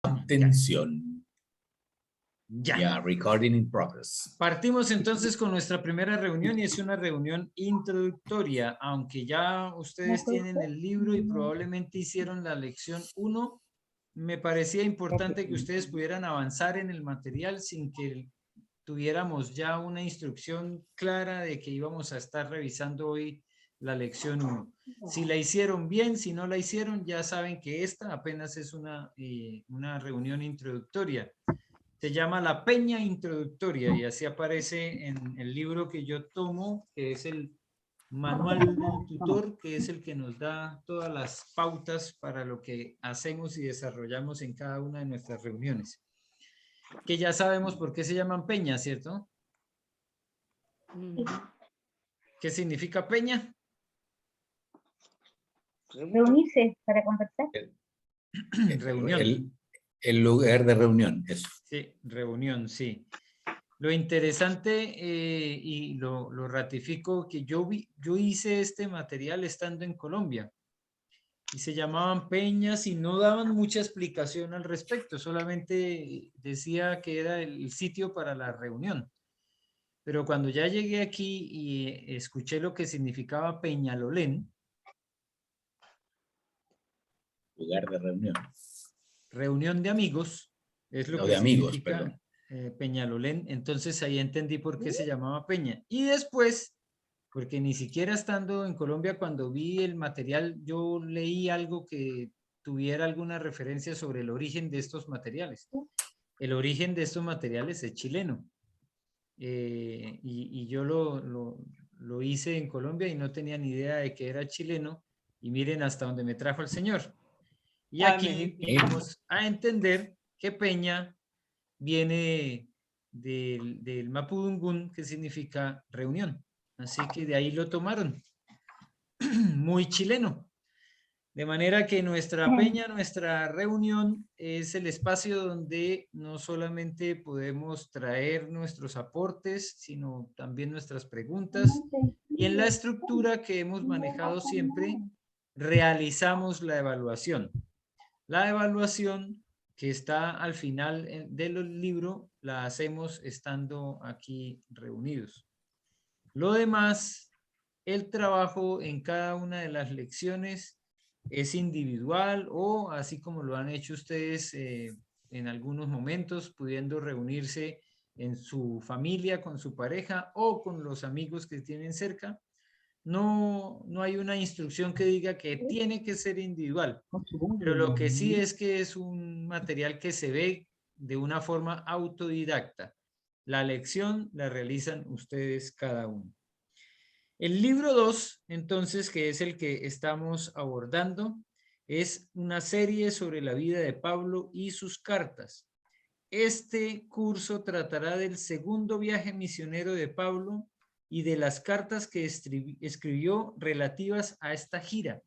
Atención. Ya. Ya, recording in progress. Partimos entonces con nuestra primera reunión y es una reunión introductoria, aunque ya ustedes tienen el libro y probablemente hicieron la lección 1, me parecía importante que ustedes pudieran avanzar en el material sin que tuviéramos ya una instrucción clara de que íbamos a estar revisando hoy la lección 1. Si la hicieron bien, si no la hicieron, ya saben que esta apenas es una reunión introductoria. Se llama La Peña Introductoria y así aparece en el libro que yo tomo, que es el Manual del Tutor, que es el que nos da todas las pautas para lo que hacemos y desarrollamos en cada una de nuestras reuniones. Que ya sabemos por qué se llaman peñas, ¿cierto? ¿Qué significa peña? Reunirse para conversar. Reunión. El lugar de reunión, eso. Sí, reunión, sí. Lo interesante, y lo ratifico, que yo hice este material estando en Colombia y se llamaban peñas y no daban mucha explicación al respecto, solamente decía que era el sitio para la reunión. Pero cuando ya llegué aquí y escuché lo que significaba Peñalolén, Lugar de reunión. reunión de amigos, es lo No, que de amigos, significa perdón. Peñalolén, entonces ahí entendí por qué se llamaba Peña. Y después, porque ni siquiera estando en Colombia, cuando vi el material, yo leí algo que tuviera alguna referencia sobre el origen de estos materiales. El origen de estos materiales es chileno. Y yo lo hice en Colombia y no tenía ni idea de que era chileno. Y miren hasta dónde me trajo el Señor. Y aquí vamos a entender que Peña viene del Mapudungún, que significa reunión. Así que de ahí lo tomaron. Muy chileno. De manera que nuestra peña, nuestra reunión es el espacio donde no solamente podemos traer nuestros aportes, sino también nuestras preguntas. Y en la estructura que hemos manejado siempre, realizamos la evaluación. La evaluación que está al final del libro la hacemos estando aquí reunidos. Lo demás, el trabajo en cada una de las lecciones es individual o así como lo han hecho ustedes en algunos momentos, pudiendo reunirse en su familia, con su pareja o con los amigos que tienen cerca. No hay una instrucción que diga que tiene que ser individual, pero lo que sí es que es un material que se ve de una forma autodidacta. La lección la realizan ustedes cada uno. El libro 2, entonces, que es el que estamos abordando, es una serie sobre la vida de Pablo y sus cartas. Este curso tratará del segundo viaje misionero de Pablo y de las cartas que escribió relativas a esta gira,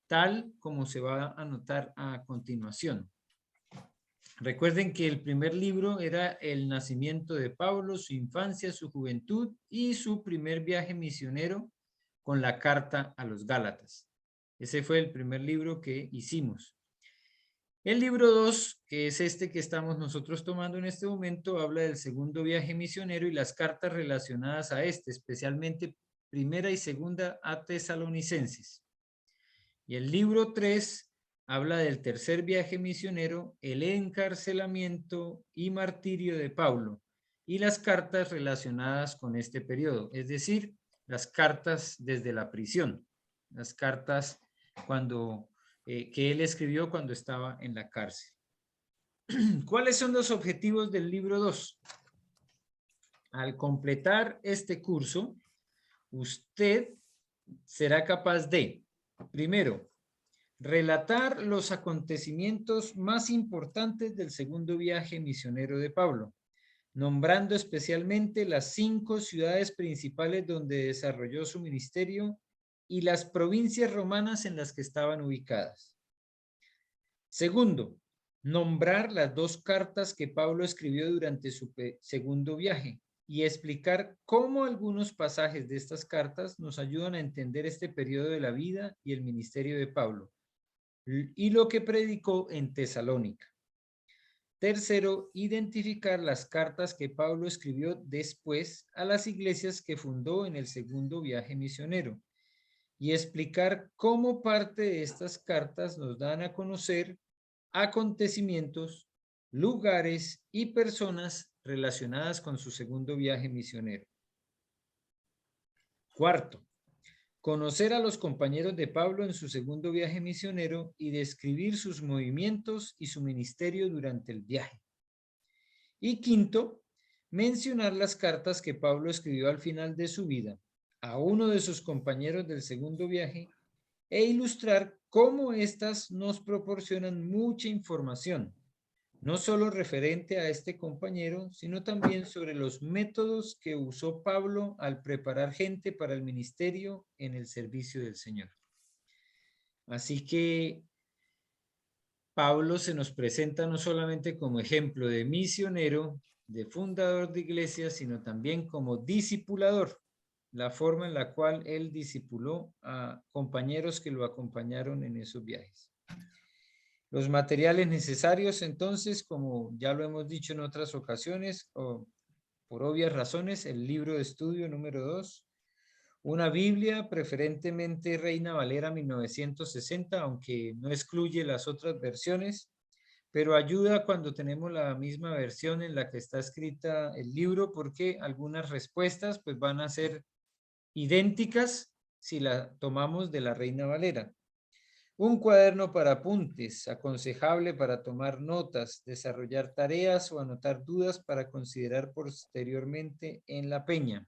tal como se va a notar a continuación. Recuerden que el primer libro era el nacimiento de Pablo, su infancia, su juventud y su primer viaje misionero con la carta a los Gálatas. Ese fue el primer libro que hicimos. El libro 2, que es este que estamos nosotros tomando en este momento, habla del segundo viaje misionero y las cartas relacionadas a este, especialmente primera y segunda a Tesalonicenses. Y el libro 3 habla del tercer viaje misionero, el encarcelamiento y martirio de Pablo y las cartas relacionadas con este periodo, es decir, las cartas desde la prisión, las cartas que él escribió cuando estaba en la cárcel. ¿Cuáles son los objetivos del libro 2? Al completar este curso, usted será capaz de, primero, relatar los acontecimientos más importantes del segundo viaje misionero de Pablo, nombrando especialmente las 5 ciudades principales donde desarrolló su ministerio y las provincias romanas en las que estaban ubicadas. Segundo, nombrar las 2 cartas que Pablo escribió durante su segundo viaje y explicar cómo algunos pasajes de estas cartas nos ayudan a entender este periodo de la vida y el ministerio de Pablo y lo que predicó en Tesalónica. Tercero, identificar las cartas que Pablo escribió después a las iglesias que fundó en el segundo viaje misionero y explicar cómo parte de estas cartas nos dan a conocer acontecimientos, lugares y personas relacionadas con su segundo viaje misionero. Cuarto, conocer a los compañeros de Pablo en su segundo viaje misionero y describir sus movimientos y su ministerio durante el viaje. Y quinto, mencionar las cartas que Pablo escribió al final de su vida a uno de sus compañeros del segundo viaje e ilustrar cómo éstas nos proporcionan mucha información, no solo referente a este compañero, sino también sobre los métodos que usó Pablo al preparar gente para el ministerio en el servicio del Señor. Así que Pablo se nos presenta no solamente como ejemplo de misionero, de fundador de iglesias, sino también como discipulador, la forma en la cual él discipuló a compañeros que lo acompañaron en esos viajes. Los materiales necesarios, entonces, como ya lo hemos dicho en otras ocasiones, o por obvias razones, el libro de estudio número 2, una Biblia, preferentemente Reina Valera 1960, aunque no excluye las otras versiones, pero ayuda cuando tenemos la misma versión en la que está escrita el libro, porque algunas respuestas pues van a ser idénticas si la tomamos de la Reina Valera. Un cuaderno para apuntes, aconsejable para tomar notas, desarrollar tareas o anotar dudas para considerar posteriormente en la peña.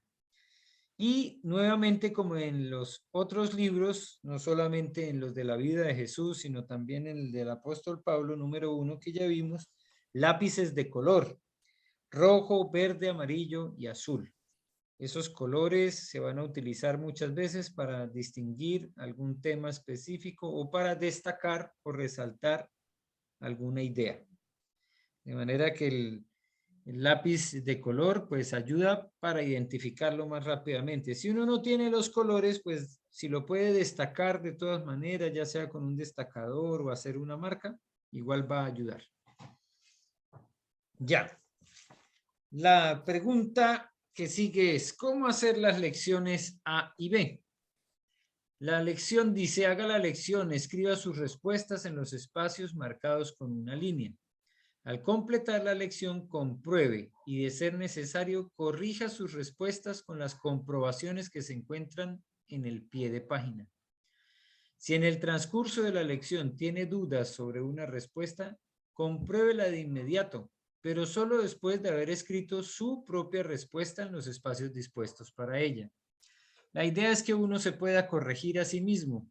Y nuevamente, como en los otros libros, no solamente en los de la vida de Jesús, sino también en el del apóstol Pablo, número 1, que ya vimos, lápices de color, rojo, verde, amarillo y azul. Esos colores se van a utilizar muchas veces para distinguir algún tema específico o para destacar o resaltar alguna idea. De manera que el lápiz de color pues ayuda para identificarlo más rápidamente. Si uno no tiene los colores, pues si lo puede destacar de todas maneras, ya sea con un destacador o hacer una marca, igual va a ayudar. Ya. La pregunta que sigue es, ¿cómo hacer las lecciones A y B? La lección dice, haga la lección, escriba sus respuestas en los espacios marcados con una línea. Al completar la lección, compruebe y, de ser necesario, corrija sus respuestas con las comprobaciones que se encuentran en el pie de página. Si en el transcurso de la lección tiene dudas sobre una respuesta, compruébela de inmediato, pero solo después de haber escrito su propia respuesta en los espacios dispuestos para ella. La idea es que uno se pueda corregir a sí mismo.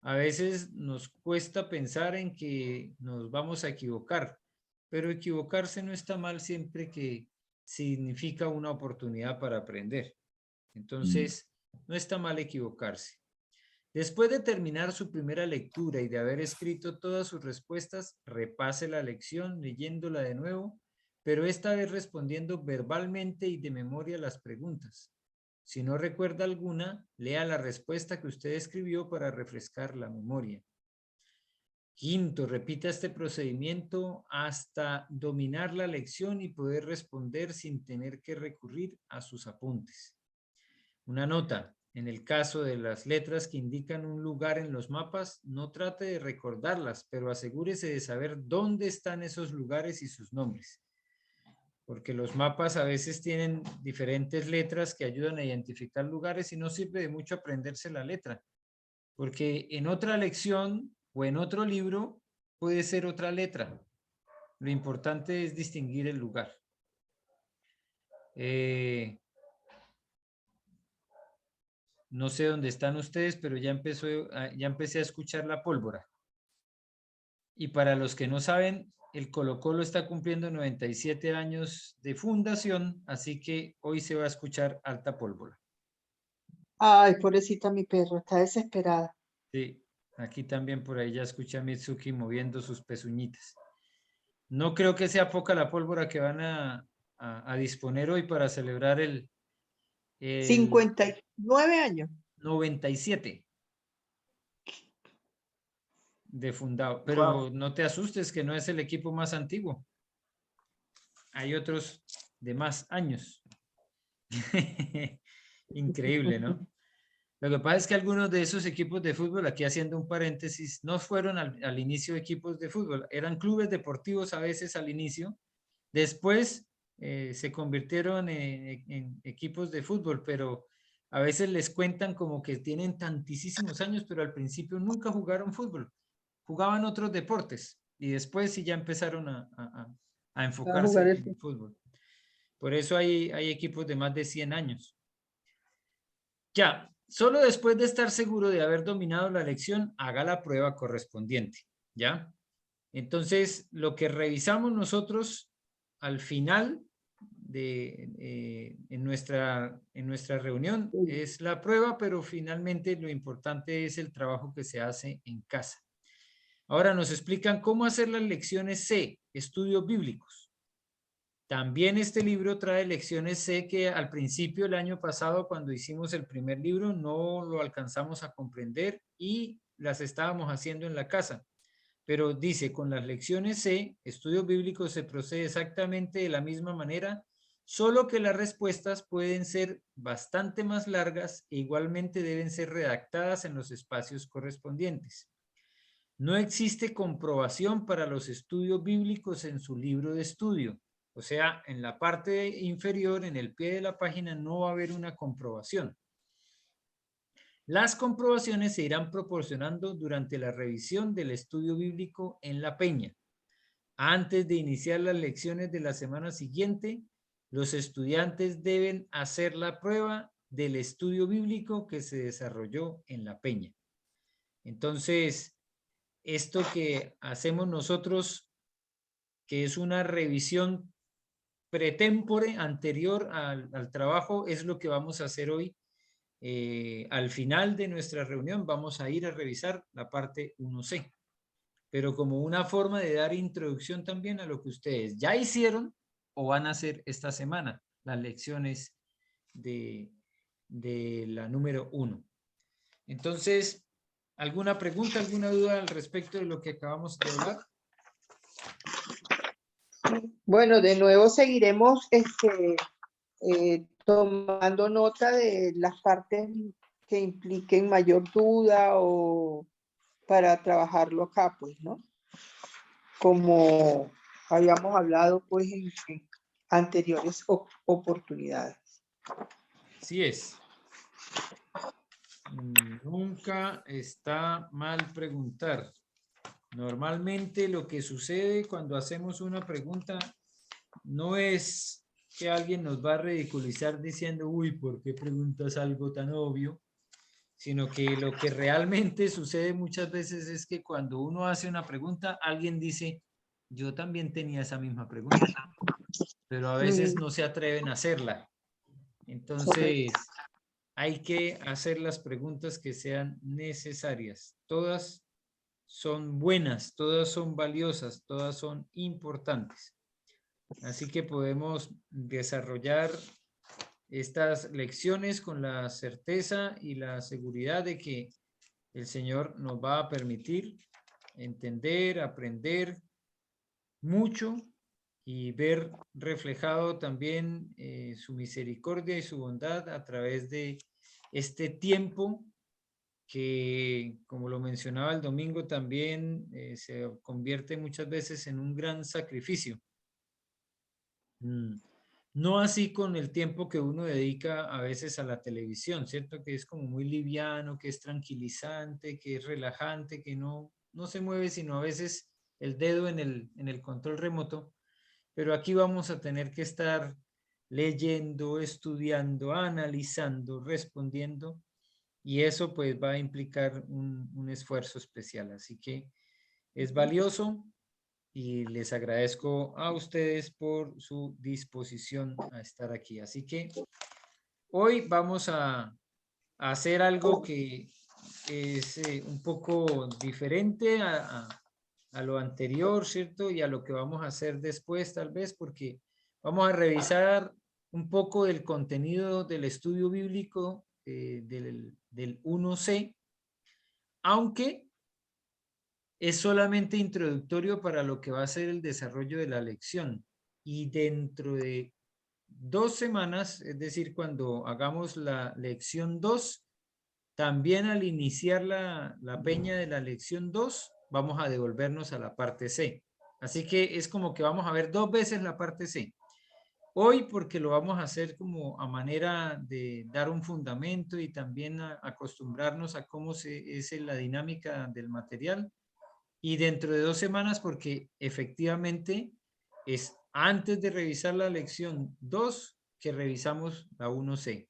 A veces nos cuesta pensar en que nos vamos a equivocar, pero equivocarse no está mal siempre que significa una oportunidad para aprender. Entonces, no está mal equivocarse. Después de terminar su primera lectura y de haber escrito todas sus respuestas, repase la lección leyéndola de nuevo, pero esta vez respondiendo verbalmente y de memoria las preguntas. Si no recuerda alguna, lea la respuesta que usted escribió para refrescar la memoria. Quinto, repita este procedimiento hasta dominar la lección y poder responder sin tener que recurrir a sus apuntes. Una nota. En el caso de las letras que indican un lugar en los mapas, no trate de recordarlas, pero asegúrese de saber dónde están esos lugares y sus nombres. Porque los mapas a veces tienen diferentes letras que ayudan a identificar lugares y no sirve de mucho aprenderse la letra. Porque en otra lección o en otro libro puede ser otra letra. Lo importante es distinguir el lugar. No sé dónde están ustedes, pero ya empecé a escuchar la pólvora. Y para los que no saben, el Colo-Colo está cumpliendo 97 años de fundación, así que hoy se va a escuchar alta pólvora. Ay, pobrecita mi perro, está desesperada. Sí, aquí también por ahí ya escuché a Mitsuki moviendo sus pezuñitas. No creo que sea poca la pólvora que van a disponer hoy para celebrar el 59 años. 97 de fundado. Pero no te asustes que no es el equipo más antiguo. hay otros de más años. Increíble, ¿no? Lo que pasa es que algunos de esos equipos de fútbol, aquí haciendo un paréntesis, no fueron al inicio equipos de fútbol, eran clubes deportivos a veces al inicio, después se convirtieron en equipos de fútbol, pero a veces les cuentan como que tienen tantísimos años, pero al principio nunca jugaron fútbol, jugaban otros deportes y después sí ya empezaron a A jugar enfocarse el en fútbol. Por eso hay equipos de más de 100 años. Ya, solo después de estar seguro de haber dominado la lección, haga la prueba correspondiente, ¿ya? Entonces, lo que revisamos nosotros al final en nuestra reunión es la prueba, pero finalmente lo importante es el trabajo que se hace en casa. Ahora nos explican cómo hacer las lecciones C, estudios bíblicos. También este libro trae lecciones C que al principio el año pasado cuando hicimos el primer libro no lo alcanzamos a comprender y las estábamos haciendo en la casa. Pero dice, con las lecciones C, estudios bíblicos se procede exactamente de la misma manera, solo que las respuestas pueden ser bastante más largas e igualmente deben ser redactadas en los espacios correspondientes. No existe comprobación para los estudios bíblicos en su libro de estudio. O sea, en la parte inferior, en el pie de la página, no va a haber una comprobación. Las comprobaciones se irán proporcionando durante la revisión del estudio bíblico en la peña. Antes de iniciar las lecciones de la semana siguiente, los estudiantes deben hacer la prueba del estudio bíblico que se desarrolló en la peña. Entonces, esto que hacemos nosotros, que es una revisión pretémpore anterior al trabajo, es lo que vamos a hacer hoy. Al final de nuestra reunión vamos a ir a revisar la parte 1C, pero como una forma de dar introducción también a lo que ustedes ya hicieron o van a hacer esta semana, las lecciones de la número 1. Entonces, ¿alguna pregunta, alguna duda al respecto de lo que acabamos de hablar? Bueno, de nuevo seguiremos tomando nota de las partes que impliquen mayor duda o para trabajarlo acá, pues, ¿no? Como habíamos hablado, pues, en anteriores oportunidades. Así es. Nunca está mal preguntar. Normalmente lo que sucede cuando hacemos una pregunta no es que alguien nos va a ridiculizar diciendo, uy, ¿por qué preguntas algo tan obvio? Sino que lo que realmente sucede muchas veces es que cuando uno hace una pregunta, alguien dice, yo también tenía esa misma pregunta, pero a veces no se atreven a hacerla. Entonces, hay que hacer las preguntas que sean necesarias. Todas son buenas, todas son valiosas, todas son importantes. Así que podemos desarrollar estas lecciones con la certeza y la seguridad de que el Señor nos va a permitir entender, aprender mucho y ver reflejado también su misericordia y su bondad a través de este tiempo que, como lo mencionaba el domingo, también se convierte muchas veces en un gran sacrificio. No así con el tiempo que uno dedica a veces a la televisión, ¿cierto? Que es como muy liviano, que es tranquilizante, que es relajante, que no se mueve sino a veces el dedo en el control remoto. Pero aquí vamos a tener que estar leyendo, estudiando, analizando, respondiendo, y eso pues va a implicar un esfuerzo especial. Así que es valioso y les agradezco a ustedes por su disposición a estar aquí. Así que hoy vamos a hacer algo que es un poco diferente a lo anterior, ¿cierto? Y a lo que vamos a hacer después, tal vez, porque vamos a revisar un poco del contenido del estudio bíblico del 1C, aunque es solamente introductorio para lo que va a ser el desarrollo de la lección. y dentro de 2 semanas, es decir, cuando hagamos la lección 2, también al iniciar la peña de la lección 2, vamos a devolvernos a la parte C. Así que es como que vamos a ver 2 veces la parte C. Hoy porque lo vamos a hacer como a manera de dar un fundamento y también acostumbrarnos a cómo es la dinámica del material. Y dentro de 2 semanas porque efectivamente es antes de revisar la lección 2 que revisamos la 1C.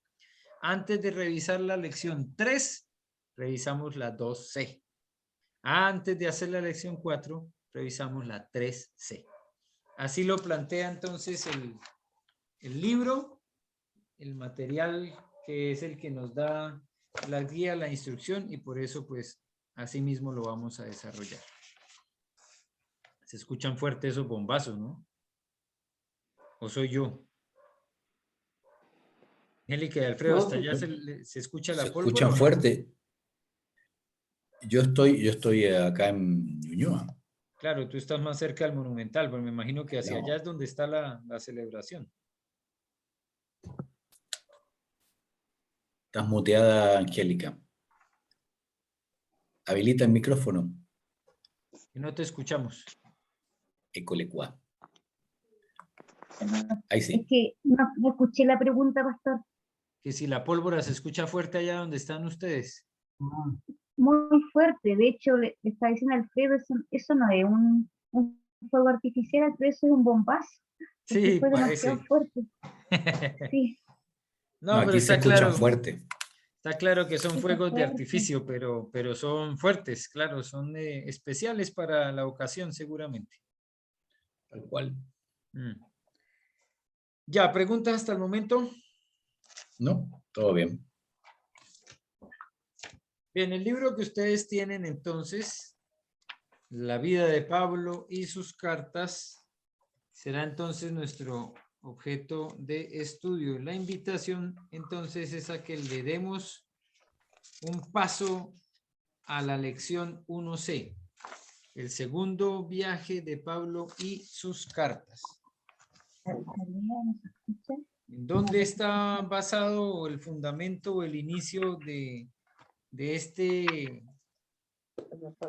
Antes de revisar la lección 3, revisamos la 2C. Antes de hacer la lección 4, revisamos la 3C. Así lo plantea entonces el libro, el material que es el que nos da la guía, la instrucción, y por eso pues así mismo lo vamos a desarrollar. Se escuchan fuertes esos bombazos, ¿no? ¿O soy yo? Angélica y Alfredo, No, hasta allá se escucha la Se pólvora. escuchan ¿O no? fuerte. Yo estoy acá en Ñuñoa. Claro, tú estás más cerca del Monumental, pero me imagino que hacia No. allá es donde está la celebración. Estás muteada, Angélica. Habilita el micrófono. Y no te escuchamos. Ecolecua. Ahí Es sí. que no escuché la pregunta, pastor. Que si la pólvora se escucha fuerte allá donde están ustedes. Muy fuerte. De hecho, le está diciendo Alfredo, eso no es un fuego artificial, pero eso es un bombazo. Porque Sí, fue parece. demasiado fuerte. Sí, No, No, pero aquí se está escuchan claro. fuerte. Está claro que son sí, fuegos de fuerte. artificio, pero son fuertes, claro, son especiales para la ocasión seguramente. Tal cual. Ya, ¿preguntas hasta el momento? No, todo bien. Bien, el libro que ustedes tienen entonces, La vida de Pablo y sus cartas, será entonces nuestro objeto de estudio. La invitación entonces es a que le demos un paso a la lección 1C, el segundo viaje de Pablo y sus cartas. ¿En dónde está basado el fundamento o el inicio de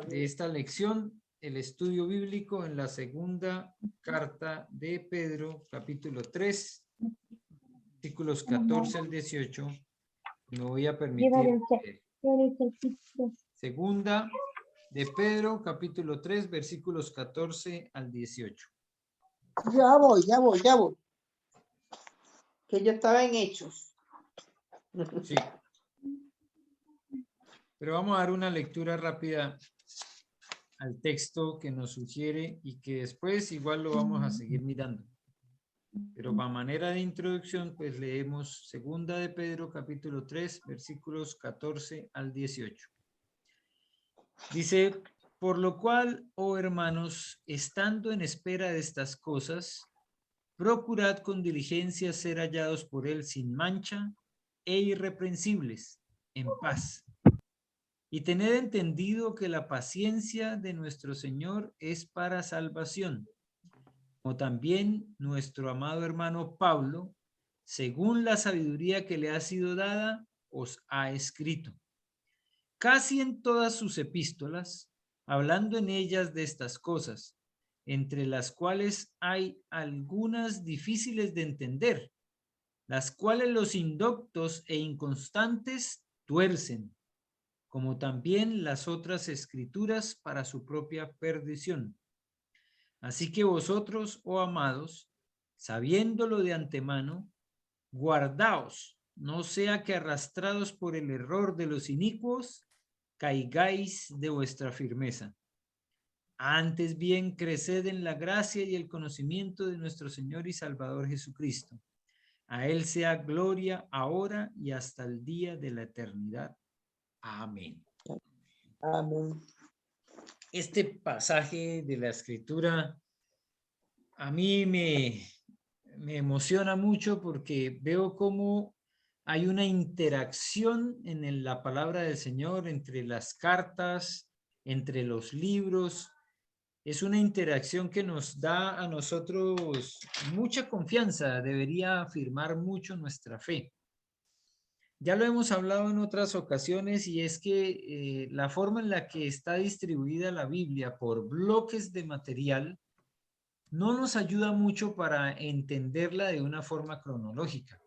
esta lección? El estudio bíblico en la segunda carta de Pedro, capítulo 3, versículos 14 al 18. Me voy a permitir leer. Segunda de Pedro, capítulo 3, versículos 14 al 18. Ya voy. Que yo estaba en Hechos. Sí. Pero vamos a dar una lectura rápida al texto que nos sugiere y que después igual lo vamos a seguir mirando. Pero a manera de introducción, pues leemos segunda de Pedro, capítulo 3, versículos 14 al 18. Dice, por lo cual, oh hermanos, estando en espera de estas cosas, procurad con diligencia ser hallados por él sin mancha e irreprensibles, en paz. Y tened entendido que la paciencia de nuestro Señor es para salvación, como también nuestro amado hermano Pablo, según la sabiduría que le ha sido dada, os ha escrito. Casi en todas sus epístolas, hablando en ellas de estas cosas, entre las cuales hay algunas difíciles de entender, las cuales los indoctos e inconstantes tuercen, como también las otras escrituras para su propia perdición. Así que vosotros, oh amados, sabiéndolo de antemano, guardaos, no sea que arrastrados por el error de los inicuos, caigáis de vuestra firmeza. Antes bien, creced en la gracia y el conocimiento de nuestro Señor y Salvador Jesucristo. A Él sea gloria ahora y hasta el día de la eternidad. Amén. Amén. Este pasaje de la Escritura a mí me emociona mucho porque veo cómo hay una interacción en la palabra del Señor entre las cartas, entre los libros, es una interacción que nos da a nosotros mucha confianza, debería afirmar mucho nuestra fe. Ya lo hemos hablado en otras ocasiones y es que la forma en la que está distribuida la Biblia por bloques de material no nos ayuda mucho para entenderla de una forma cronológica.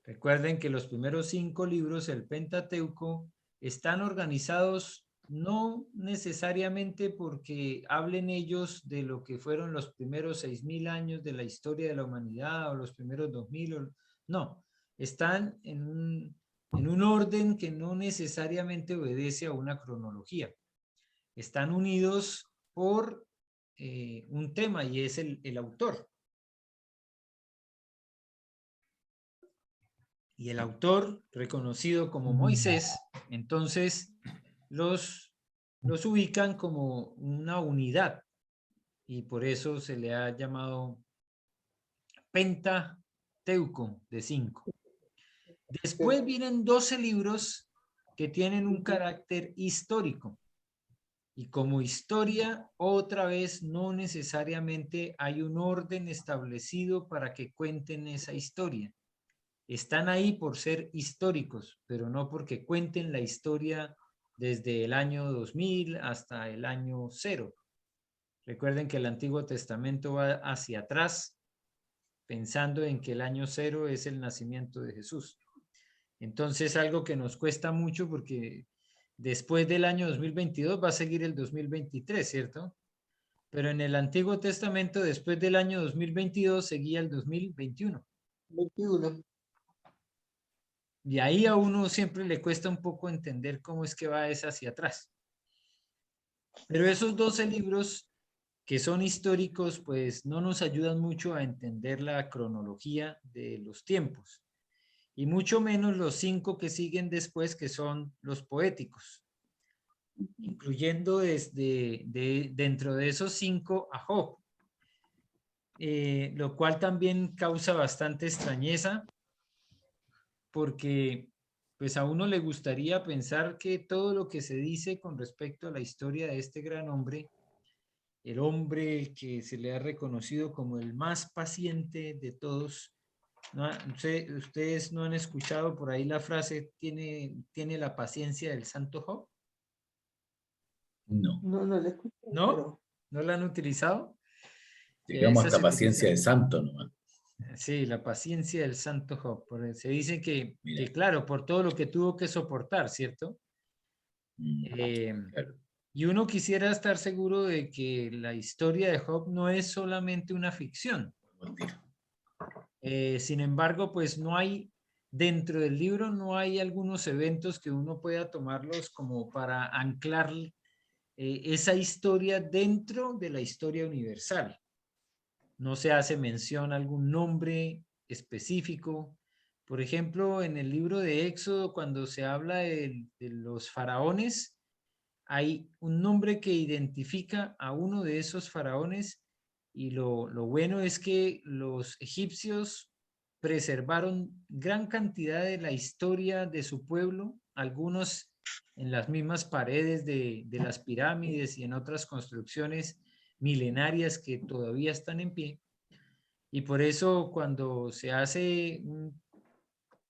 Recuerden que los primeros 5 libros, el Pentateuco, están organizados no necesariamente porque hablen ellos de lo que fueron los primeros 6.000 años de la historia de la humanidad o los primeros 2.000, no, están en un orden que no necesariamente obedece a una cronología. Están unidos por un tema y es el autor. Y el autor, reconocido como Moisés, entonces los ubican como una unidad y por eso se le ha llamado Pentateuco de 5. Después vienen 12 libros que tienen un carácter histórico. Y como historia, otra vez, no necesariamente hay un orden establecido para que cuenten esa historia. Están ahí por ser históricos, pero no porque cuenten la historia desde el año 2000 hasta el año 0. Recuerden que el Antiguo Testamento va hacia atrás, pensando en que el año 0 es el nacimiento de Jesús. Entonces, algo que nos cuesta mucho porque después del año 2022 va a seguir el 2023, ¿cierto? Pero en el Antiguo Testamento, después del año 2022, seguía el 2021. 21. Y ahí a uno siempre le cuesta un poco entender cómo es que va esa hacia atrás. Pero esos 12 libros que son históricos, pues no nos ayudan mucho a entender la cronología de los tiempos. Y mucho menos los 5 que siguen después, que son los poéticos. Incluyendo dentro de esos 5 a Job. Lo cual también causa bastante extrañeza, porque pues a uno le gustaría pensar que todo lo que se dice con respecto a la historia de este gran hombre, el hombre que se le ha reconocido como el más paciente de todos, no sé, ustedes no han escuchado por ahí la frase, tiene la paciencia del santo Job. No. No, no le escuché. ¿No? Pero... ¿No la han utilizado? Digamos Esa hasta se paciencia utiliza. de santo nomás. Sí, la paciencia del santo Job. Se dice que Mira. claro, por todo lo que tuvo que soportar, ¿cierto? Claro. Y uno quisiera estar seguro de que la historia de Job no es solamente una ficción. Sin embargo, pues no hay, dentro del libro no hay algunos eventos que uno pueda tomarlos como para anclar esa historia dentro de la historia universal. No se hace mención a algún nombre específico. Por ejemplo, en el libro de Éxodo, cuando se habla de los faraones, hay un nombre que identifica a uno de esos faraones y lo bueno es que los egipcios preservaron gran cantidad de la historia de su pueblo, algunos en las mismas paredes de las pirámides y en otras construcciones milenarias que todavía están en pie. Y por eso cuando se hace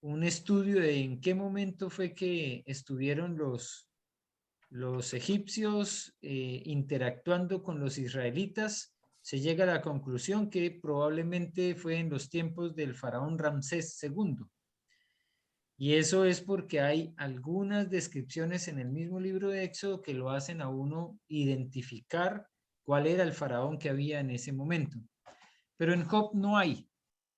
un estudio de en qué momento fue que estuvieron los egipcios interactuando con los israelitas, se llega a la conclusión que probablemente fue en los tiempos del faraón Ramsés II. Y eso es porque hay algunas descripciones en el mismo libro de Éxodo que lo hacen a uno identificar cuál era el faraón que había en ese momento. Pero en Job no hay.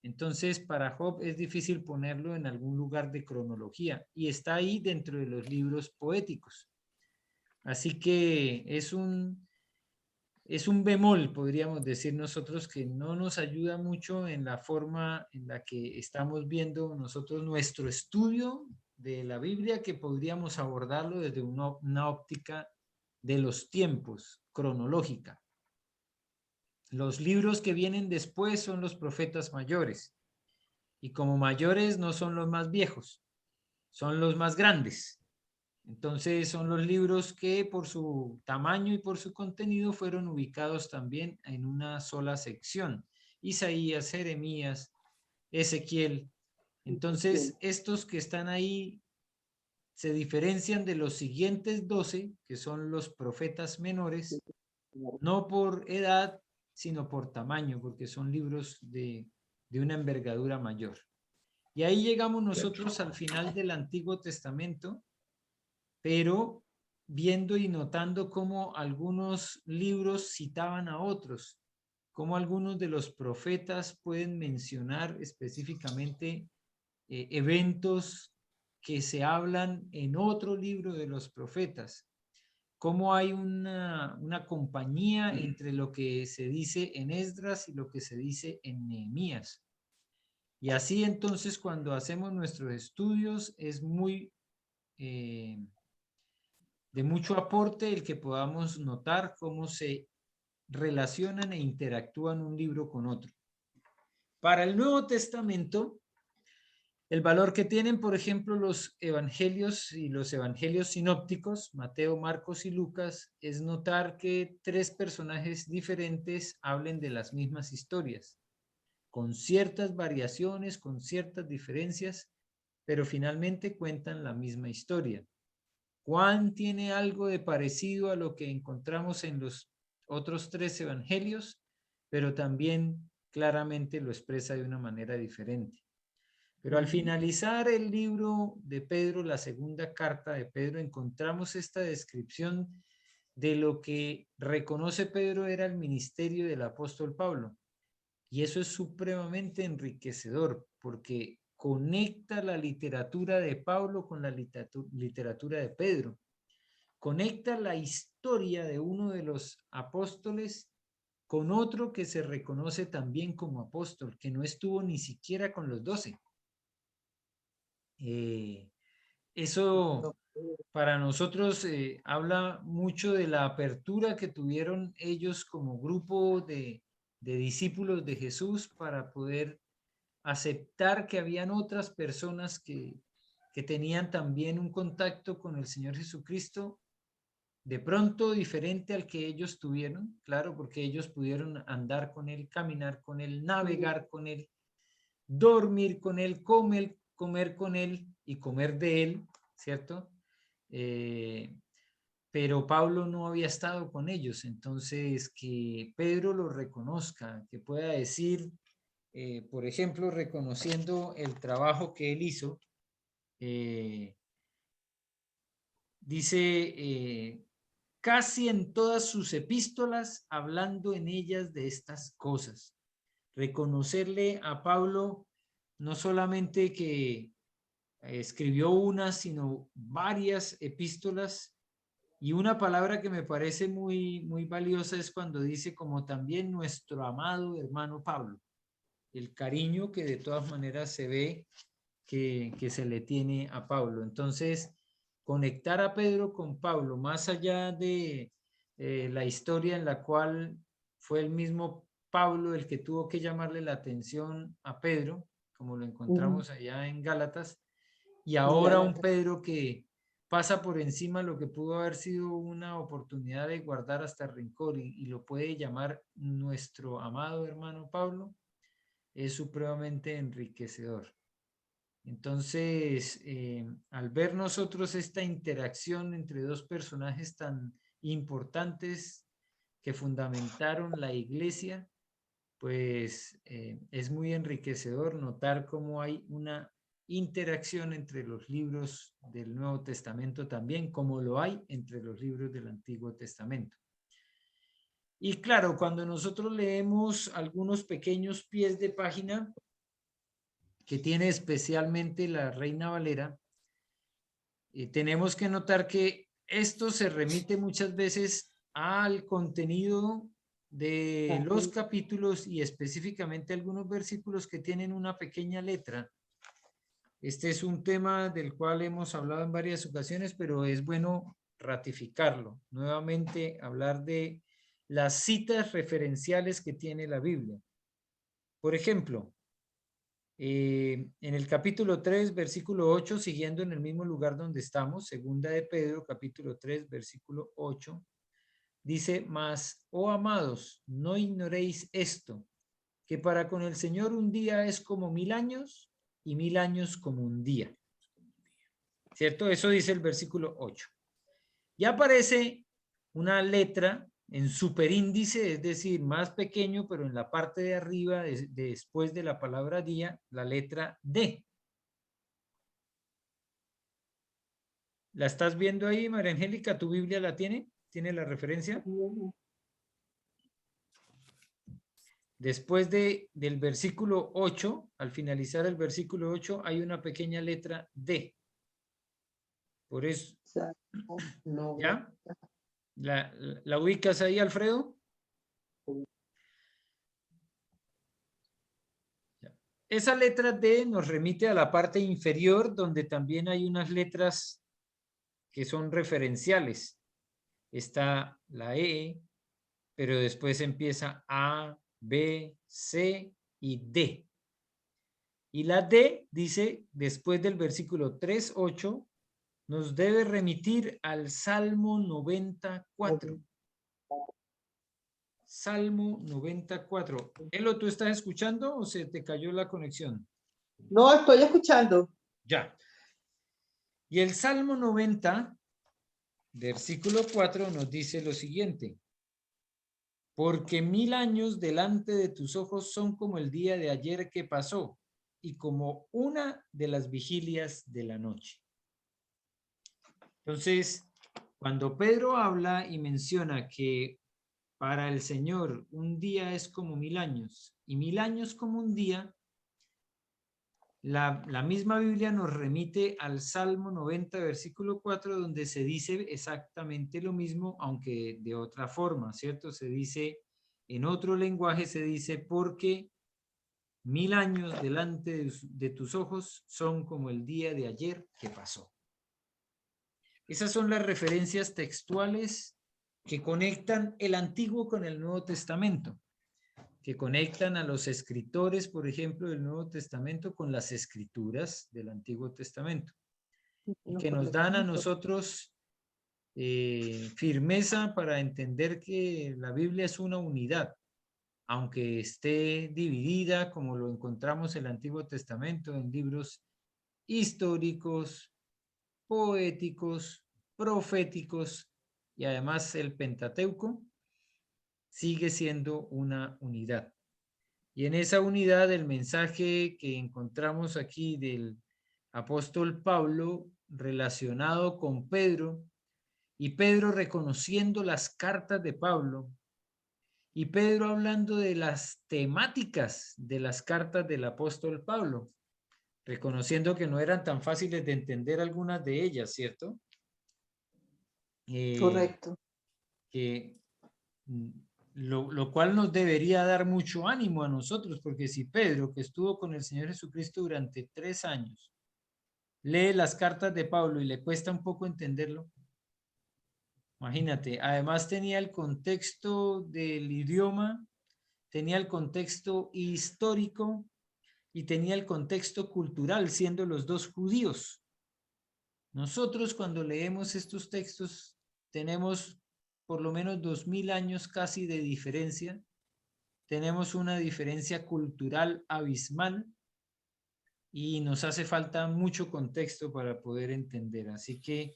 Entonces, para Job es difícil ponerlo en algún lugar de cronología y está ahí dentro de los libros poéticos. Así que es un bemol, podríamos decir nosotros, que no nos ayuda mucho en la forma en la que estamos viendo nosotros nuestro estudio de la Biblia, que podríamos abordarlo desde una óptica de los tiempos, cronológica. Los libros que vienen después son los profetas mayores. Y como mayores no son los más viejos, son los más grandes. Entonces son los libros que por su tamaño y por su contenido fueron ubicados también en una sola sección. Isaías, Jeremías, Ezequiel. Entonces estos que están ahí se diferencian de los siguientes 12, que son los profetas menores, no por edad, sino por tamaño, porque son libros de una envergadura mayor. Y ahí llegamos nosotros al final del Antiguo Testamento, pero viendo y notando cómo algunos libros citaban a otros, cómo algunos de los profetas pueden mencionar específicamente eventos que se hablan en otro libro de los profetas, cómo hay una compañía entre lo que se dice en Esdras y lo que se dice en Nehemías. Y así entonces cuando hacemos nuestros estudios es muy de mucho aporte el que podamos notar cómo se relacionan e interactúan un libro con otro. Para el Nuevo Testamento, el valor que tienen, por ejemplo, los evangelios y los evangelios sinópticos, Mateo, Marcos y Lucas, es notar que 3 personajes diferentes hablen de las mismas historias, con ciertas variaciones, con ciertas diferencias, pero finalmente cuentan la misma historia. Juan tiene algo de parecido a lo que encontramos en los otros 3 evangelios, pero también claramente lo expresa de una manera diferente. Pero al finalizar el libro de Pedro, la segunda carta de Pedro, encontramos esta descripción de lo que reconoce Pedro era el ministerio del apóstol Pablo. Y eso es supremamente enriquecedor porque conecta la literatura de Pablo con la literatura de Pedro. Conecta la historia de uno de los apóstoles con otro que se reconoce también como apóstol, que no estuvo ni siquiera con los 12. Eso para nosotros habla mucho de la apertura que tuvieron ellos como grupo de discípulos de Jesús para poder aceptar que habían otras personas que tenían también un contacto con el Señor Jesucristo, de pronto diferente al que ellos tuvieron, claro, porque ellos pudieron andar con Él, caminar con Él, navegar con Él, dormir con Él, comer con Él y comer de Él, ¿cierto? Pero Pablo no había estado con ellos, entonces que Pedro lo reconozca, que pueda decir, por ejemplo, reconociendo el trabajo que él hizo, dice, casi en todas sus epístolas, hablando en ellas de estas cosas. Reconocerle a Pablo no solamente que escribió una, sino varias epístolas. Y una palabra que me parece muy, muy valiosa es cuando dice como también nuestro amado hermano Pablo. El cariño que de todas maneras se ve que se le tiene a Pablo. Entonces, conectar a Pedro con Pablo, más allá de la historia en la cual fue el mismo Pablo el que tuvo que llamarle la atención a Pedro, como lo encontramos allá en Gálatas, y ahora un Pedro que pasa por encima lo que pudo haber sido una oportunidad de guardar hasta el rencor y lo puede llamar nuestro amado hermano Pablo, es supremamente enriquecedor. Entonces, al ver nosotros esta interacción entre 2 personajes tan importantes que fundamentaron la iglesia, pues es muy enriquecedor notar cómo hay una interacción entre los libros del Nuevo Testamento también, como lo hay entre los libros del Antiguo Testamento. Y claro, cuando nosotros leemos algunos pequeños pies de página que tiene especialmente la Reina Valera, tenemos que notar que esto se remite muchas veces al contenido de los capítulos y específicamente algunos versículos que tienen una pequeña letra. Este es un tema del cual hemos hablado en varias ocasiones, pero es bueno ratificarlo. Nuevamente, hablar de las citas referenciales que tiene la Biblia. Por ejemplo, En el capítulo 3, versículo 8, siguiendo en el mismo lugar donde estamos, segunda de Pedro, capítulo 3, versículo 8, dice, mas, oh amados, no ignoréis esto, que para con el Señor un día es como 1000 años y 1000 años como un día. ¿Cierto? Eso dice el versículo 8. Y aparece una letra en superíndice, es decir, más pequeño, pero en la parte de arriba, después de la palabra día, la letra D. ¿La estás viendo ahí, María Angélica? ¿Tu Biblia la tiene? ¿Tiene la referencia? Después del versículo 8, al finalizar el versículo 8, hay una pequeña letra D. Por eso, ¿ya? ¿La ubicas ahí, Alfredo? Esa letra D nos remite a la parte inferior, donde también hay unas letras que son referenciales. Está la E, pero después empieza A, B, C y D. Y la D dice, después del versículo 3:8, nos debe remitir al Salmo 94. Salmo 94. Elo, ¿tú estás escuchando o se te cayó la conexión? No, estoy escuchando. Ya. Y el Salmo 90, versículo 4, nos dice lo siguiente. Porque 1000 años delante de tus ojos son como el día de ayer que pasó y como una de las vigilias de la noche. Entonces, cuando Pedro habla y menciona que para el Señor un día es como 1000 años y 1000 años como un día, la misma Biblia nos remite al Salmo 90, versículo 4, donde se dice exactamente lo mismo, aunque de otra forma, ¿cierto? Se dice, en otro lenguaje se dice, porque 1000 años delante de tus ojos son como el día de ayer que pasó. Esas son las referencias textuales que conectan el Antiguo con el Nuevo Testamento, que conectan a los escritores, por ejemplo, del Nuevo Testamento con las escrituras del Antiguo Testamento, y que nos dan a nosotros firmeza para entender que la Biblia es una unidad, aunque esté dividida, como lo encontramos en el Antiguo Testamento, en libros históricos, poéticos, proféticos y además el Pentateuco, sigue siendo una unidad. Y en esa unidad el mensaje que encontramos aquí del apóstol Pablo relacionado con Pedro, y Pedro reconociendo las cartas de Pablo, y Pedro hablando de las temáticas de las cartas del apóstol Pablo, reconociendo que no eran tan fáciles de entender algunas de ellas, ¿cierto? Correcto. Que lo cual nos debería dar mucho ánimo a nosotros, porque si Pedro, que estuvo con el Señor Jesucristo durante 3 años, lee las cartas de Pablo y le cuesta un poco entenderlo, imagínate, además tenía el contexto del idioma, tenía el contexto histórico y tenía el contexto cultural, siendo los dos judíos. Nosotros cuando leemos estos textos tenemos por lo menos 2000 años casi de diferencia. Tenemos una diferencia cultural abismal y nos hace falta mucho contexto para poder entender. Así que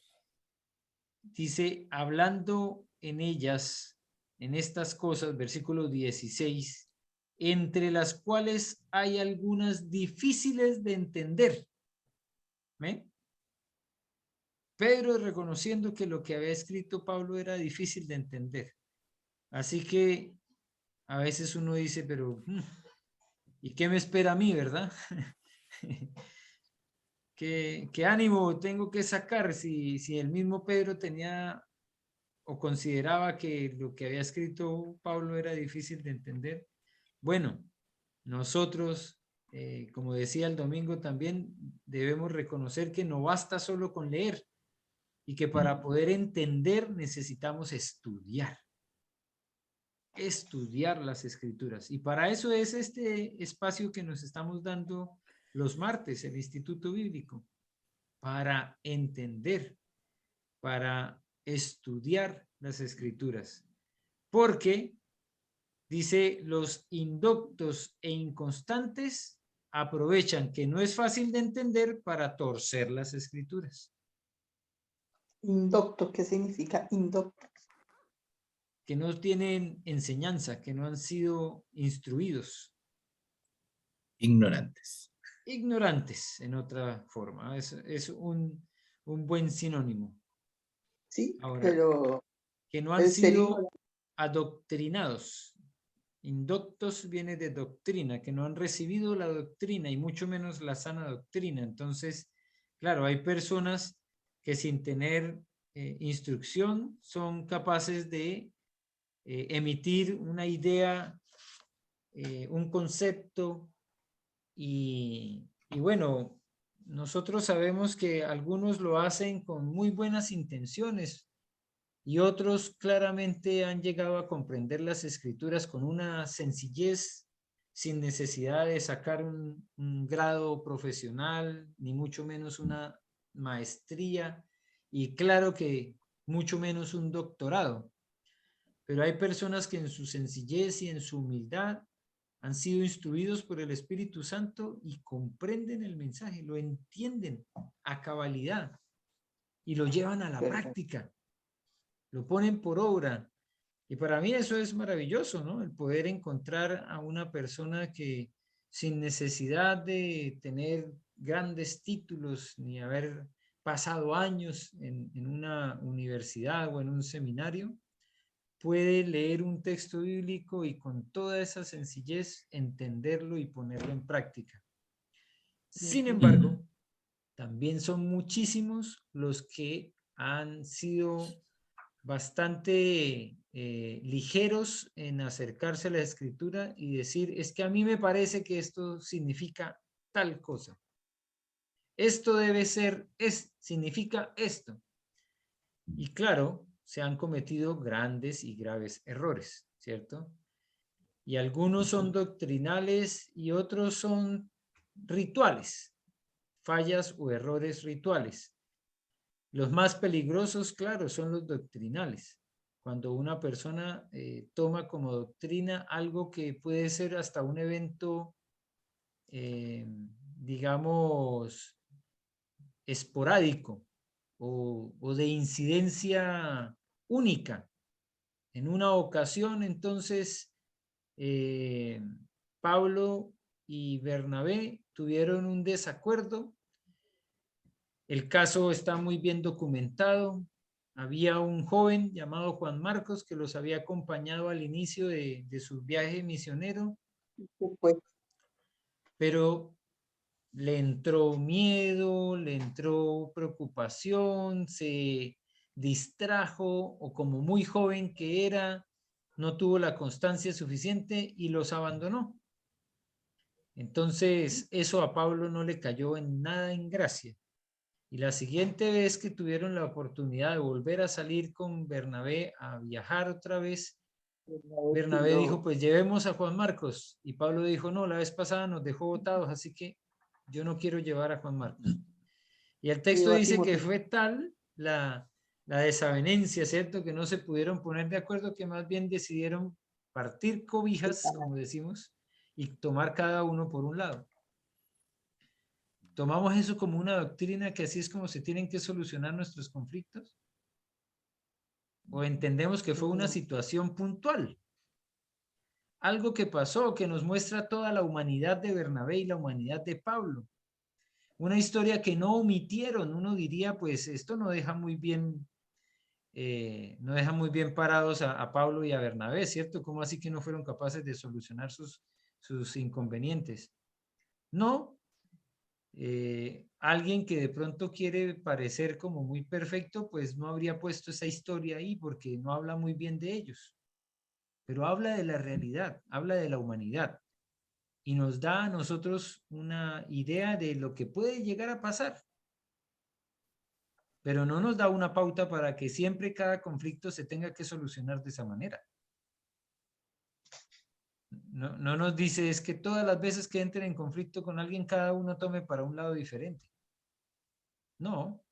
dice, hablando en ellas, en estas cosas, versículo 16, entre las cuales hay algunas difíciles de entender. ¿Ven? Pedro reconociendo que lo que había escrito Pablo era difícil de entender. Así que a veces uno dice, pero ¿y qué me espera a mí, verdad? ¿Qué ánimo tengo que sacar si el mismo Pedro tenía o consideraba que lo que había escrito Pablo era difícil de entender? Bueno, nosotros, como decía el domingo también, debemos reconocer que no basta solo con leer y que para poder entender necesitamos estudiar las escrituras. Y para eso es este espacio que nos estamos dando los martes, el Instituto Bíblico, para entender, para estudiar las Escrituras. Porque, dice, los indoctos e inconstantes aprovechan que no es fácil de entender para torcer las Escrituras. Indocto, ¿qué significa indocto? Que no tienen enseñanza, que no han sido instruidos. Ignorantes. Ignorantes, en otra forma. Es un buen sinónimo. Sí, Ahora, pero que no han el ser sido ignorante, adoctrinados. Indoctos viene de doctrina, que no han recibido la doctrina y mucho menos la sana doctrina. Entonces, claro, hay personas que sin tener instrucción son capaces de emitir una idea, un concepto y bueno, nosotros sabemos que algunos lo hacen con muy buenas intenciones y otros claramente han llegado a comprender las escrituras con una sencillez sin necesidad de sacar un grado profesional, ni mucho menos una maestría, y claro que mucho menos un doctorado. Pero hay personas que en su sencillez y en su humildad han sido instruidos por el Espíritu Santo y comprenden el mensaje, lo entienden a cabalidad y lo llevan a la ¿verdad? práctica, lo ponen por obra. Y para mí eso es maravilloso, ¿no? El poder encontrar a una persona que sin necesidad de tener grandes títulos ni haber pasado años en una universidad o en un seminario, puede leer un texto bíblico y con toda esa sencillez entenderlo y ponerlo en práctica. Sin embargo, también son muchísimos los que han sido bastante ligeros en acercarse a la escritura y decir, es que a mí me parece que esto significa tal cosa. Esto debe ser, significa esto. Y claro, se han cometido grandes y graves errores, ¿cierto? Y algunos son doctrinales y otros son rituales, fallas o errores rituales. Los más peligrosos, claro, son los doctrinales. Cuando una persona toma como doctrina algo que puede ser hasta un evento, digamos, esporádico o de incidencia única. En una ocasión, entonces, Pablo y Bernabé tuvieron un desacuerdo. El caso está muy bien documentado. Había un joven llamado Juan Marcos que los había acompañado al inicio de su viaje misionero, Pues, pero le entró miedo, le entró preocupación, se distrajo o como muy joven que era, no tuvo la constancia suficiente y los abandonó. Entonces, eso a Pablo no le cayó en nada en gracia. Y la siguiente vez que tuvieron la oportunidad de volver a salir con Bernabé a viajar otra vez, Bernabé dijo, pues llevemos a Juan Marcos. Y Pablo dijo, no, la vez pasada nos dejó botados, así que yo no quiero llevar a Juan Marcos. Y el texto dice que fue tal la desavenencia, ¿cierto? Que no se pudieron poner de acuerdo, que más bien decidieron partir cobijas, como decimos, y tomar cada uno por un lado. ¿Tomamos eso como una doctrina que así es como se tienen que solucionar nuestros conflictos? ¿O entendemos que fue una situación puntual? Algo que pasó, que nos muestra toda la humanidad de Bernabé y la humanidad de Pablo. Una historia que no omitieron. Uno diría, pues esto no deja muy bien, no deja muy bien parados a Pablo y a Bernabé, ¿cierto? ¿Cómo así que no fueron capaces de solucionar sus inconvenientes? No. Alguien que de pronto quiere parecer como muy perfecto, pues no habría puesto esa historia ahí porque no habla muy bien de ellos, pero habla de la realidad, habla de la humanidad y nos da a nosotros una idea de lo que puede llegar a pasar, pero no nos da una pauta para que siempre cada conflicto se tenga que solucionar de esa manera. No nos dice es que todas las veces que entren en conflicto con alguien, cada uno tome para un lado diferente. No.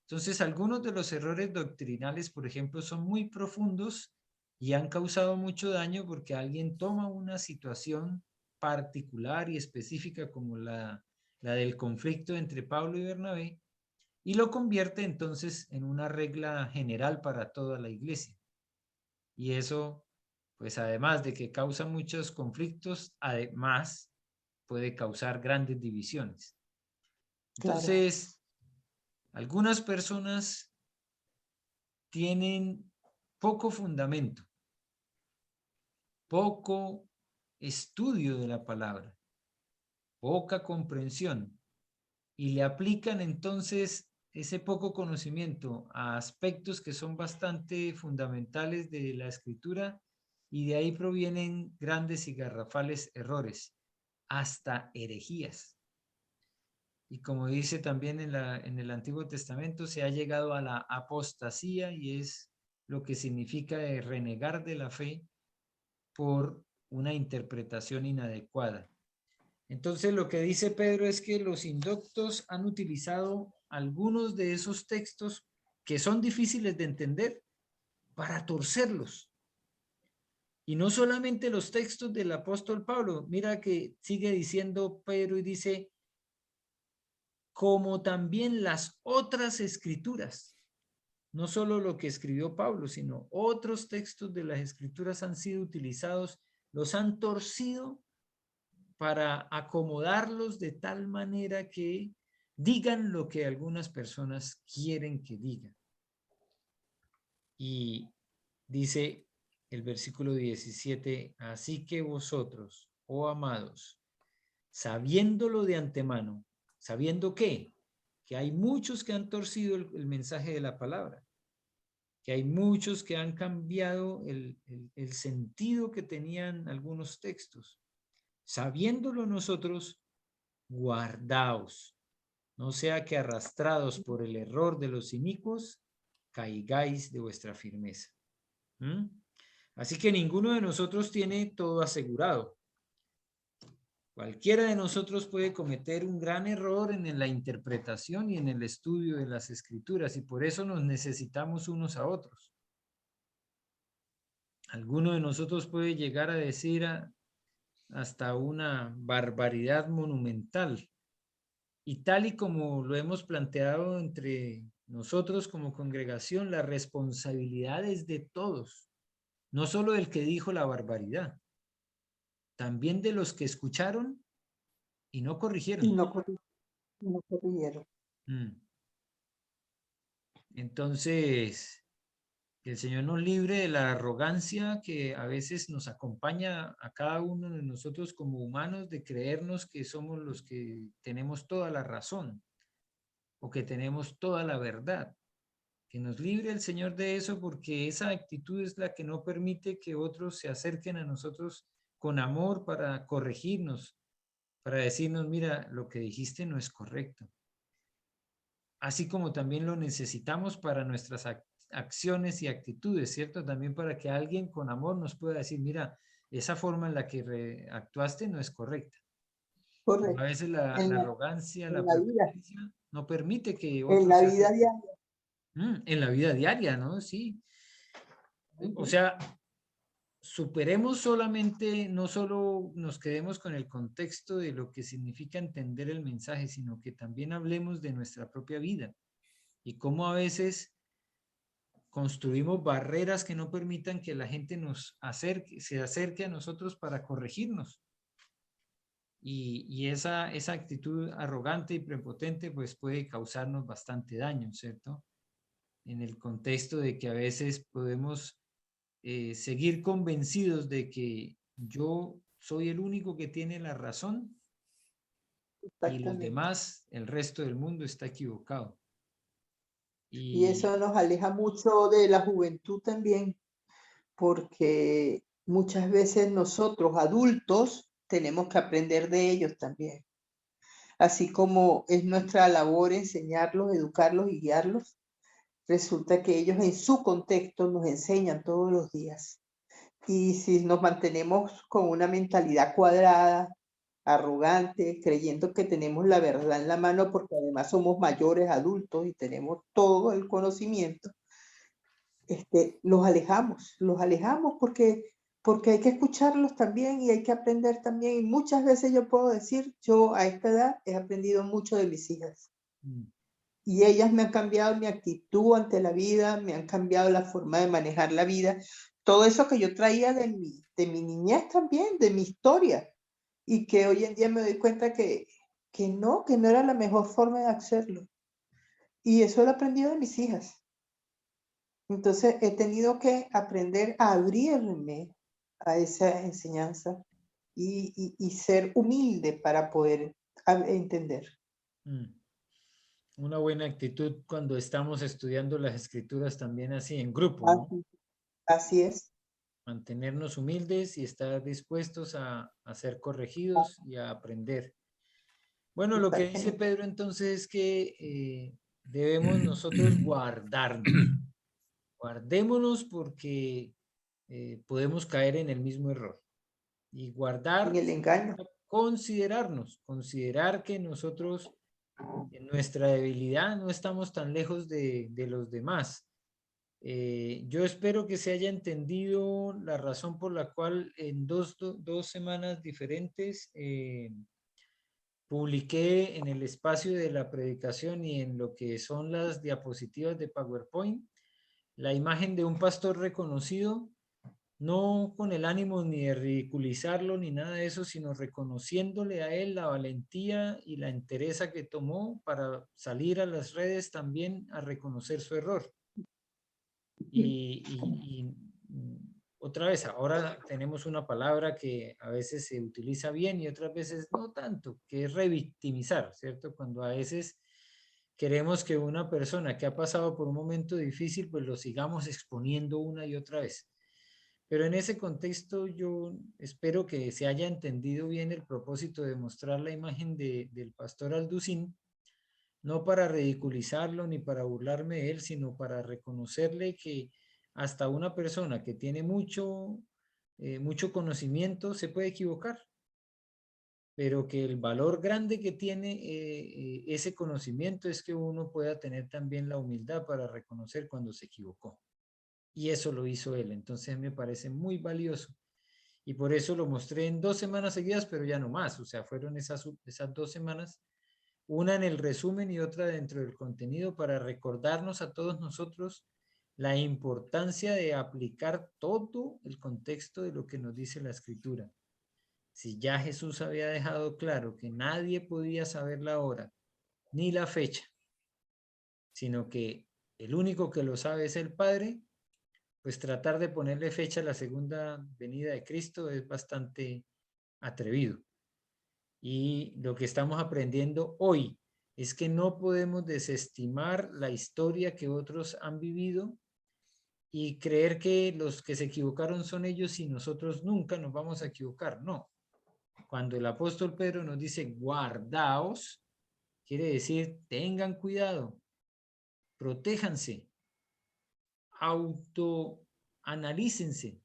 Entonces, algunos de los errores doctrinales, por ejemplo, son muy profundos y han causado mucho daño porque alguien toma una situación particular y específica como la del conflicto entre Pablo y Bernabé y lo convierte entonces en una regla general para toda la iglesia. Y eso, pues además de que causa muchos conflictos, además puede causar grandes divisiones. Entonces, algunas personas tienen poco fundamento, poco estudio de la palabra, poca comprensión y le aplican entonces ese poco conocimiento a aspectos que son bastante fundamentales de la escritura y de ahí provienen grandes y garrafales errores, hasta herejías. Y como dice también en el Antiguo Testamento, se ha llegado a la apostasía y es lo que significa renegar de la fe por una interpretación inadecuada. Entonces lo que dice Pedro es que los indoctos han utilizado algunos de esos textos que son difíciles de entender para torcerlos. Y no solamente los textos del apóstol Pablo, mira que sigue diciendo Pedro y dice, como también las otras escrituras, no solo lo que escribió Pablo, sino otros textos de las escrituras han sido utilizados, los han torcido para acomodarlos de tal manera que digan lo que algunas personas quieren que digan. Y dice el versículo 17, así que vosotros, oh amados, sabiéndolo de antemano, ¿sabiendo qué? Que hay muchos que han torcido el mensaje de la palabra, que hay muchos que han cambiado el sentido que tenían algunos textos. Sabiéndolo nosotros, guardaos, no sea que arrastrados por el error de los inicuos, caigáis de vuestra firmeza. Así que ninguno de nosotros tiene todo asegurado. Cualquiera de nosotros puede cometer un gran error en la interpretación y en el estudio de las escrituras, y por eso nos necesitamos unos a otros. Alguno de nosotros puede llegar a decir hasta una barbaridad monumental. Y tal y como lo hemos planteado entre nosotros como congregación, la responsabilidad es de todos, no solo del que dijo la barbaridad, también de los que escucharon y no corrigieron. Y no corrigieron. Entonces, que el Señor nos libre de la arrogancia que a veces nos acompaña a cada uno de nosotros como humanos, de creernos que somos los que tenemos toda la razón o que tenemos toda la verdad. Que nos libre el Señor de eso, porque esa actitud es la que no permite que otros se acerquen a nosotros con amor para corregirnos, para decirnos, mira, lo que dijiste no es correcto. Así como también lo necesitamos para nuestras acciones y actitudes, ¿cierto? También para que alguien con amor nos pueda decir, mira, esa forma en la que actuaste no es correcta. Correcto. A veces la arrogancia, la prepotencia no permite que otros... En la vida diaria. En la vida diaria, ¿no? Sí. O sea, superemos solamente, no solo nos quedemos con el contexto de lo que significa entender el mensaje, sino que también hablemos de nuestra propia vida y cómo a veces construimos barreras que no permitan que la gente se acerque a nosotros para corregirnos. Y esa actitud arrogante y prepotente pues puede causarnos bastante daño, ¿cierto? En el contexto de que a veces podemos seguir convencidos de que yo soy el único que tiene la razón y los demás, el resto del mundo está equivocado. Y eso nos aleja mucho de la juventud también, porque muchas veces nosotros adultos tenemos que aprender de ellos también. Así como es nuestra labor enseñarlos, educarlos y guiarlos, resulta que ellos en su contexto nos enseñan todos los días. Y si nos mantenemos con una mentalidad cuadrada, arrogante, creyendo que tenemos la verdad en la mano porque además somos mayores, adultos y tenemos todo el conocimiento, los alejamos porque hay que escucharlos también y hay que aprender también. Y muchas veces yo puedo decir, yo a esta edad he aprendido mucho de mis hijas. Y ellas me han cambiado mi actitud ante la vida, me han cambiado la forma de manejar la vida. Todo eso que yo traía de mi niñez también, de mi historia. Y que hoy en día me doy cuenta que no era la mejor forma de hacerlo. Y eso lo he aprendido de mis hijas. Entonces he tenido que aprender a abrirme a esa enseñanza y ser humilde para poder entender. Una buena actitud cuando estamos estudiando las escrituras también así en grupo, ¿no? Así es. Mantenernos humildes y estar dispuestos a ser corregidos y a aprender. Bueno, lo que dice Pedro entonces es que debemos nosotros guardarnos. Guardémonos porque podemos caer en el mismo error. Y guardar, en el engaño. considerar que nosotros en nuestra debilidad no estamos tan lejos de los demás. Yo espero que se haya entendido la razón por la cual en dos semanas diferentes publiqué en el espacio de la predicación y en lo que son las diapositivas de PowerPoint la imagen de un pastor reconocido, no con el ánimo ni de ridiculizarlo ni nada de eso, sino reconociéndole a él la valentía y la entereza que tomó para salir a las redes también a reconocer su error. Y otra vez, ahora tenemos una palabra que a veces se utiliza bien y otras veces no tanto, que es revictimizar, ¿cierto? Cuando a veces queremos que una persona que ha pasado por un momento difícil, pues lo sigamos exponiendo una y otra vez. Pero en ese contexto yo espero que se haya entendido bien el propósito de mostrar la imagen del pastor Alducín, no para ridiculizarlo ni para burlarme de él, sino para reconocerle que hasta una persona que tiene mucho conocimiento se puede equivocar, pero que el valor grande que tiene ese conocimiento es que uno pueda tener también la humildad para reconocer cuando se equivocó. Y eso lo hizo él, entonces me parece muy valioso. Y por eso lo mostré en 2 semanas seguidas, pero ya no más, o sea, fueron esas 2 semanas, una en el resumen y otra dentro del contenido para recordarnos a todos nosotros la importancia de aplicar todo el contexto de lo que nos dice la Escritura. Si ya Jesús había dejado claro que nadie podía saber la hora ni la fecha, sino que el único que lo sabe es el Padre, pues tratar de ponerle fecha a la segunda venida de Cristo es bastante atrevido. Y lo que estamos aprendiendo hoy es que no podemos desestimar la historia que otros han vivido y creer que los que se equivocaron son ellos y nosotros nunca nos vamos a equivocar. No. Cuando el apóstol Pedro nos dice guardaos, quiere decir tengan cuidado, protéjanse, autoanalícense,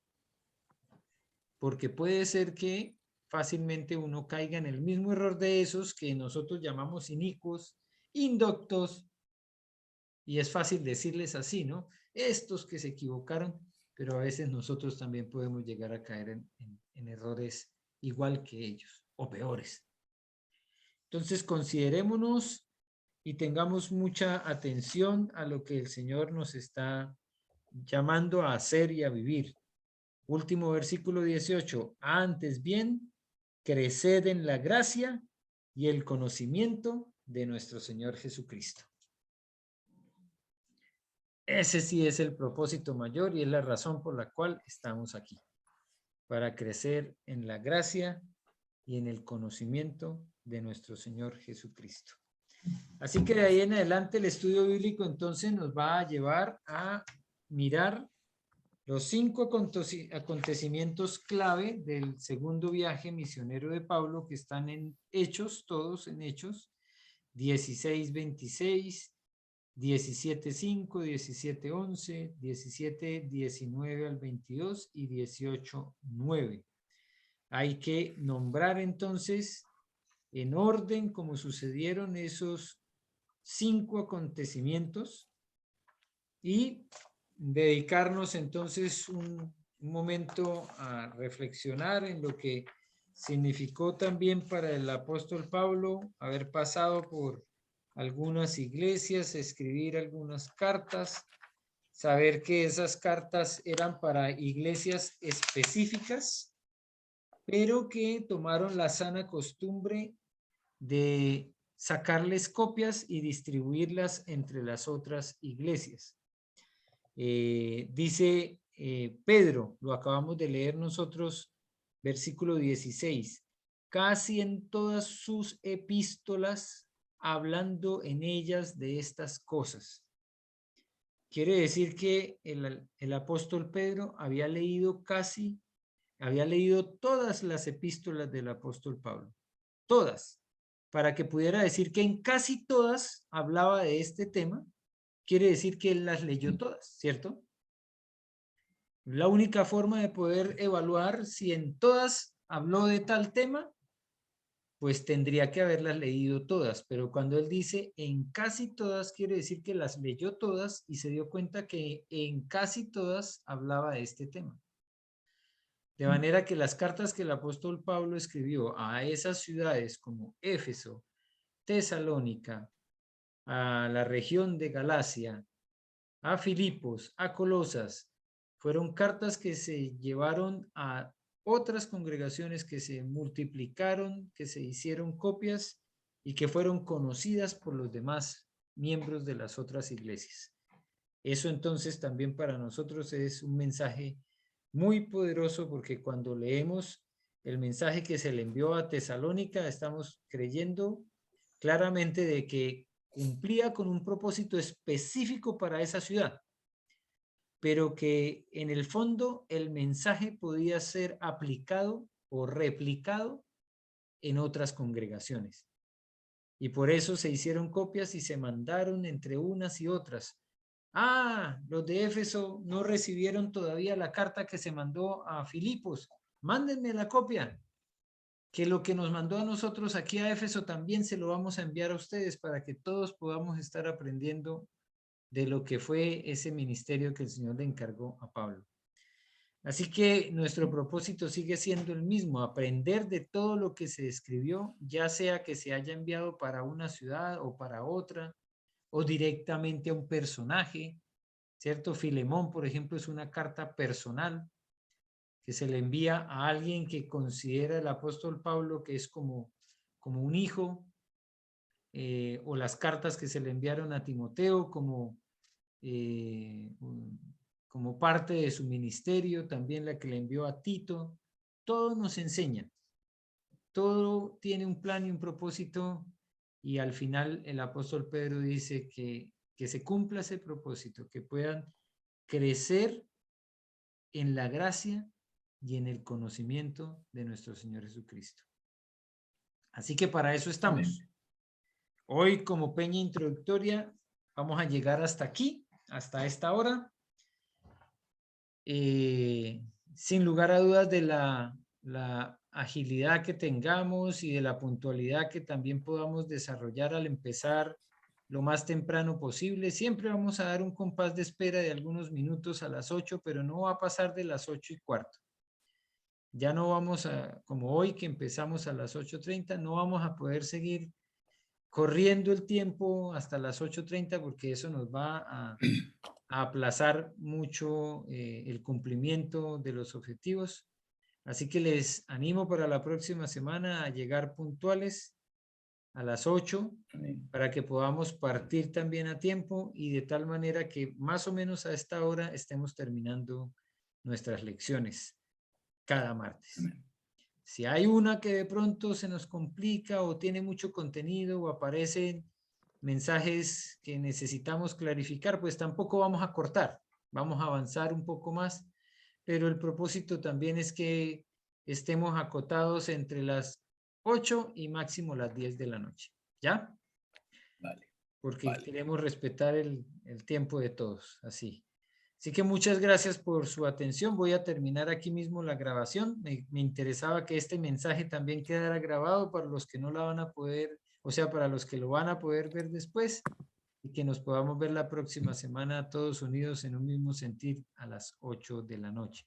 porque puede ser que fácilmente uno caiga en el mismo error de esos que nosotros llamamos inicuos, indoctos, y es fácil decirles así, ¿no? Estos que se equivocaron, pero a veces nosotros también podemos llegar a caer en errores igual que ellos o peores. Entonces considerémonos y tengamos mucha atención a lo que el Señor nos está llamando a hacer y a vivir. Último versículo 18. Antes bien, creced en la gracia y el conocimiento de nuestro Señor Jesucristo. Ese sí es el propósito mayor y es la razón por la cual estamos aquí. Para crecer en la gracia y en el conocimiento de nuestro Señor Jesucristo. Así que de ahí en adelante el estudio bíblico entonces nos va a llevar a mirar los 5 acontecimientos clave del segundo viaje misionero de Pablo que están en Hechos, todos en Hechos 16, 26, 17:5, 17:11, 17:19 al 22 y 18:9. Hay que nombrar entonces en orden como sucedieron esos 5 acontecimientos y dedicarnos entonces un momento a reflexionar en lo que significó también para el apóstol Pablo haber pasado por algunas iglesias, escribir algunas cartas, saber que esas cartas eran para iglesias específicas, pero que tomaron la sana costumbre de sacarles copias y distribuirlas entre las otras iglesias. Dice Pedro, lo acabamos de leer nosotros, versículo 16, casi en todas sus epístolas, hablando en ellas de estas cosas. Quiere decir que el apóstol Pedro había leído todas las epístolas del apóstol Pablo, todas, para que pudiera decir que en casi todas hablaba de este tema. Quiere decir que él las leyó todas, ¿cierto? La única forma de poder evaluar si en todas habló de tal tema, pues tendría que haberlas leído todas, pero cuando él dice en casi todas, quiere decir que las leyó todas y se dio cuenta que en casi todas hablaba de este tema. De manera que las cartas que el apóstol Pablo escribió a esas ciudades como Éfeso, Tesalónica, a la región de Galacia, a Filipos, a Colosas, fueron cartas que se llevaron a otras congregaciones, que se multiplicaron, que se hicieron copias y que fueron conocidas por los demás miembros de las otras iglesias. Eso entonces también para nosotros es un mensaje muy poderoso, porque cuando leemos el mensaje que se le envió a Tesalónica, estamos creyendo claramente de que cumplía con un propósito específico para esa ciudad, pero que en el fondo el mensaje podía ser aplicado o replicado en otras congregaciones. Y por eso se hicieron copias y se mandaron entre unas y otras. Ah, los de Éfeso no recibieron todavía la carta que se mandó a Filipos. Mándenme la copia, que lo que nos mandó a nosotros aquí a Éfeso también se lo vamos a enviar a ustedes para que todos podamos estar aprendiendo de lo que fue ese ministerio que el Señor le encargó a Pablo. Así que nuestro propósito sigue siendo el mismo, aprender de todo lo que se escribió, ya sea que se haya enviado para una ciudad o para otra, o directamente a un personaje, ¿cierto? Filemón, por ejemplo, es una carta personal que se le envía a alguien que considera el apóstol Pablo que es como un hijo, o las cartas que se le enviaron a Timoteo como parte de su ministerio, también la que le envió a Tito. Todo nos enseña, todo tiene un plan y un propósito, y al final el apóstol Pedro dice que se cumpla ese propósito, que puedan crecer en la gracia y en el conocimiento de nuestro Señor Jesucristo. Así que para eso estamos. Amén. Hoy, como peña introductoria, vamos a llegar hasta aquí, hasta esta hora. Sin lugar a dudas de la agilidad que tengamos y de la puntualidad que también podamos desarrollar al empezar lo más temprano posible. Siempre vamos a dar un compás de espera de algunos minutos a las 8, pero no va a pasar de las 8:15. Ya no vamos a, como hoy que empezamos a las 8:30, no vamos a poder seguir corriendo el tiempo hasta las 8:30, porque eso nos va a aplazar mucho el cumplimiento de los objetivos. Así que les animo para la próxima semana a llegar puntuales a las 8 para que podamos partir también a tiempo, y de tal manera que más o menos a esta hora estemos terminando nuestras lecciones cada martes. Si hay una que de pronto se nos complica o tiene mucho contenido o aparecen mensajes que necesitamos clarificar, pues tampoco vamos a cortar, vamos a avanzar un poco más, pero el propósito también es que estemos acotados entre las 8 y máximo las 10 de la noche. ¿Ya? Vale. porque Vale. queremos respetar el tiempo de todos, así. Así que muchas gracias por su atención. Voy a terminar aquí mismo la grabación. Me interesaba que este mensaje también quedara grabado para los que no la van a poder, o sea, para los que lo van a poder ver después, y que nos podamos ver la próxima semana todos unidos en un mismo sentir a las 8 de la noche.